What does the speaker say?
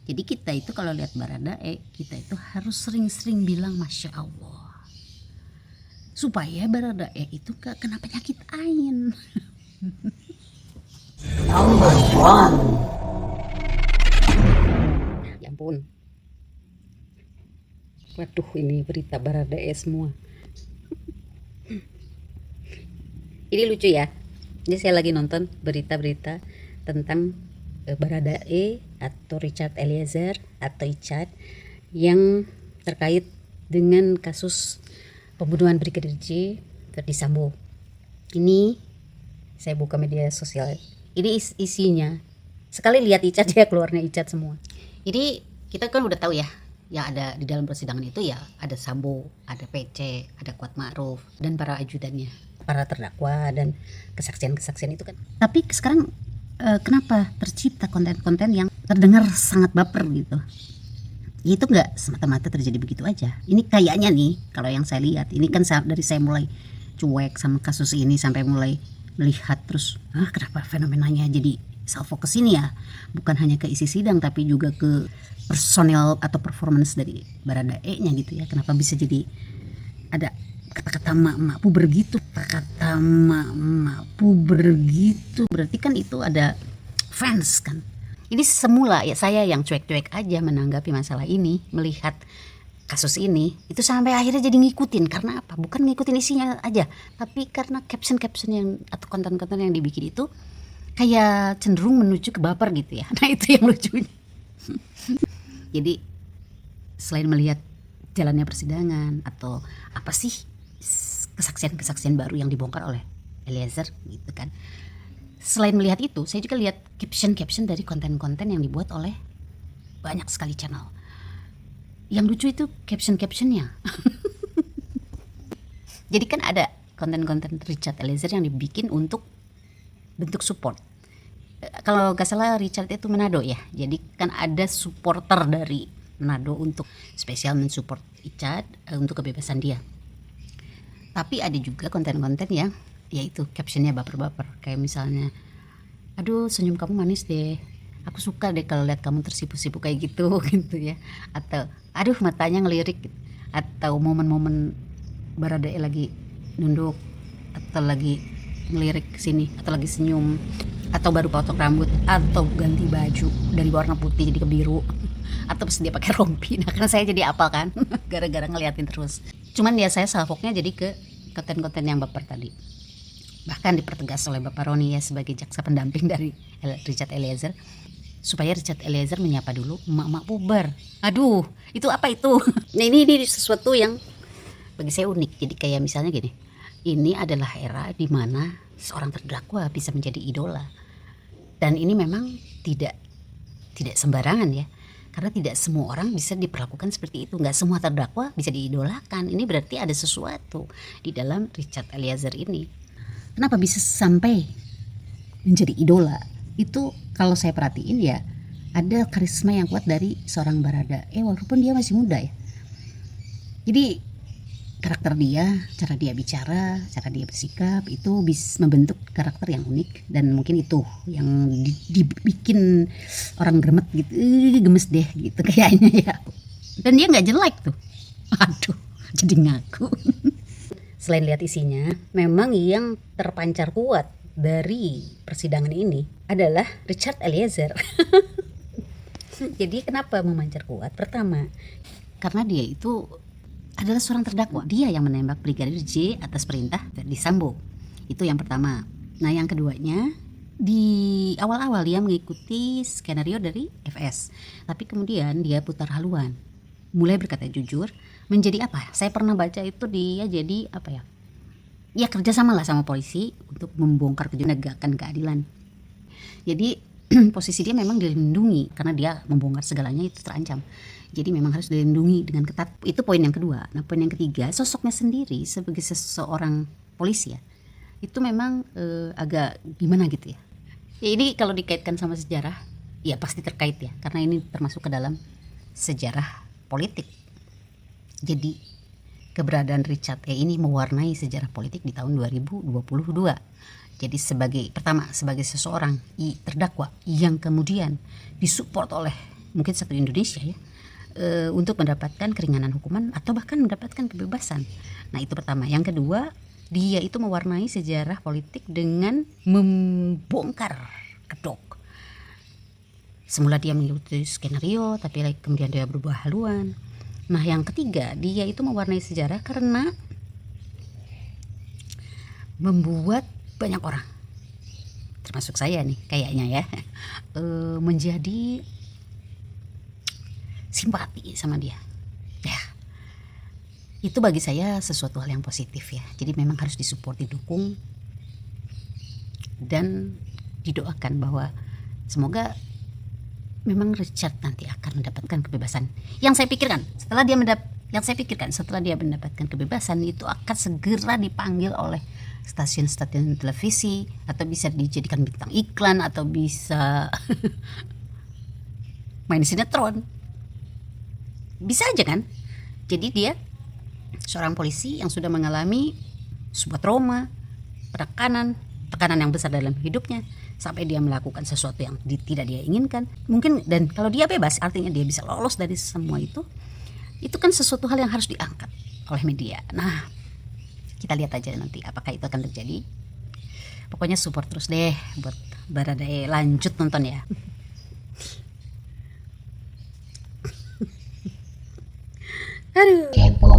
Jadi kita itu kalau lihat Baradae, kita itu harus sering-sering bilang Masya Allah, supaya Baradae itu gak kena penyakit ain. Number one. Ya ampun, waduh, ini berita Baradae semua. Ini lucu ya. Jadi saya lagi nonton berita-berita tentang Baradae atau Richard Eliezer atau Ichad yang terkait dengan kasus pembunuhan Brigadir J Verdi Sambo. Ini saya buka media sosial. Ini isinya. Sekali lihat Ichad ya keluarnya Ichad semua. Ini kita kan udah tahu ya, yang ada di dalam persidangan itu ya ada Sambo, ada PC, ada Kuat Ma'ruf dan para ajudannya, para terdakwa dan kesaksian-kesaksian itu kan. Tapi sekarang kenapa tercipta konten-konten yang terdengar sangat baper gitu? Itu nggak semata-mata terjadi begitu aja. Ini kayaknya nih, kalau yang saya lihat, ini kan dari saya mulai cuek sama kasus ini sampai mulai melihat terus, kenapa fenomenanya jadi self focus ini ya? Bukan hanya ke isi sidang tapi juga ke personel atau performance dari Baradae-nya gitu ya. Kenapa bisa jadi ada kata-kata mak puber gitu, kata mak puber gitu, berarti kan itu ada fans kan. Ini semula ya saya yang cuek-cuek aja menanggapi masalah ini, melihat kasus ini itu sampai akhirnya jadi ngikutin. Karena apa? Bukan ngikutin isinya aja, tapi karena caption yang atau konten-konten yang dibikin itu kayak cenderung menuju ke baper gitu ya. Nah itu yang lucunya. Jadi selain melihat jalannya persidangan atau apa sih kesaksian-kesaksian baru yang dibongkar oleh Eliezer gitu kan. Selain melihat itu, saya juga lihat caption dari konten-konten yang dibuat oleh banyak sekali channel. Yang lucu itu captionnya. Jadi kan ada konten-konten Richard Eliezer yang dibikin untuk bentuk support. Kalau gak salah Richard itu Manado ya. Jadi kan ada supporter dari Manado untuk spesial mensupport Ichad untuk kebebasan dia. Tapi ada juga konten-konten yang yaitu captionnya baper-baper. Kayak misalnya, aduh senyum kamu manis deh, aku suka deh kalau lihat kamu tersipu-sipu kayak gitu gitu ya. Atau aduh matanya ngelirik gitu. Atau momen-momen Baradae lagi nunduk atau lagi ngelirik ke sini atau lagi senyum atau baru potong rambut atau ganti baju dari warna putih jadi ke biru atau pas dia pakai rompi. Nah karena saya jadi apal kan gara-gara ngeliatin terus. Cuman ya saya salfoknya jadi ke konten-konten yang baper tadi. Bahkan dipertegas oleh Bapak Roni ya sebagai jaksa pendamping dari Richard Eliezer, supaya Richard Eliezer menyapa dulu emak-emak puber. Aduh, itu apa itu? Nah ini sesuatu yang bagi saya unik. Jadi kayak misalnya gini, ini adalah era di mana seorang terdakwa bisa menjadi idola. Dan ini memang tidak sembarangan ya. Karena tidak semua orang bisa diperlakukan seperti itu. Nggak semua terdakwa bisa diidolakan. Ini berarti ada sesuatu di dalam Richard Eliezer ini. Kenapa bisa sampai menjadi idola? Itu kalau saya perhatiin ya, ada karisma yang kuat dari seorang Baradae walaupun dia masih muda ya. Jadi karakter dia, cara dia bicara, cara dia bersikap itu bisa membentuk karakter yang unik. Dan mungkin itu yang dibikin orang gemet gitu, gemes deh gitu kayaknya ya. Dan dia gak jelek tuh. Aduh, jadi ngaku. Selain lihat isinya, memang yang terpancar kuat dari persidangan ini adalah Richard Eliezer. Jadi kenapa memancar kuat? Pertama, karena dia itu adalah seorang terdakwa. Dia yang menembak Brigadir J atas perintah Verdi Sambo. Itu yang pertama. Nah yang keduanya, di awal-awal dia mengikuti skenario dari FS. Tapi kemudian dia putar haluan. Mulai berkata jujur, menjadi apa? Saya pernah baca itu dia jadi apa ya? Ya kerjasama lah sama polisi untuk membongkar menegakkan keadilan. Jadi posisi dia memang dilindungi karena dia membongkar segalanya itu terancam. Jadi memang harus dilindungi dengan ketat. Itu poin yang kedua. Nah poin yang ketiga, sosoknya sendiri sebagai seseorang polisi ya, itu memang agak gimana gitu ya. Ya ini kalau dikaitkan sama sejarah, ya pasti terkait ya, karena ini termasuk ke dalam sejarah politik. Jadi keberadaan Richard ini mewarnai sejarah politik di tahun 2022. Jadi sebagai seseorang terdakwa yang kemudian disupport oleh mungkin satu Indonesia ya, untuk mendapatkan keringanan hukuman atau bahkan mendapatkan kebebasan. Nah itu pertama. Yang kedua, dia itu mewarnai sejarah politik dengan membongkar kedok. Semula dia mengikuti skenario, tapi kemudian dia berubah haluan. Nah yang ketiga, dia itu mewarnai sejarah karena membuat banyak orang, termasuk saya nih kayaknya ya, menjadi simpati sama dia. Ya, itu bagi saya sesuatu hal yang positif ya. Jadi memang harus disupport, didukung, dan didoakan bahwa semoga memang Richard nanti akan mendapatkan kebebasan. Yang saya pikirkan setelah dia mendapatkan kebebasan itu akan segera dipanggil oleh stasiun-stasiun televisi, atau bisa dijadikan bintang iklan, atau bisa main sinetron. Bisa aja kan? Jadi dia seorang polisi yang sudah mengalami sebuah trauma, tekanan yang besar dalam hidupnya, sampai dia melakukan sesuatu yang tidak dia inginkan. Mungkin, dan kalau dia bebas artinya dia bisa lolos dari semua itu kan sesuatu hal yang harus diangkat oleh media. Nah, kita lihat aja nanti apakah itu akan terjadi. Pokoknya support terus deh buat Baradae, lanjut nonton ya. Aduh. Kepo.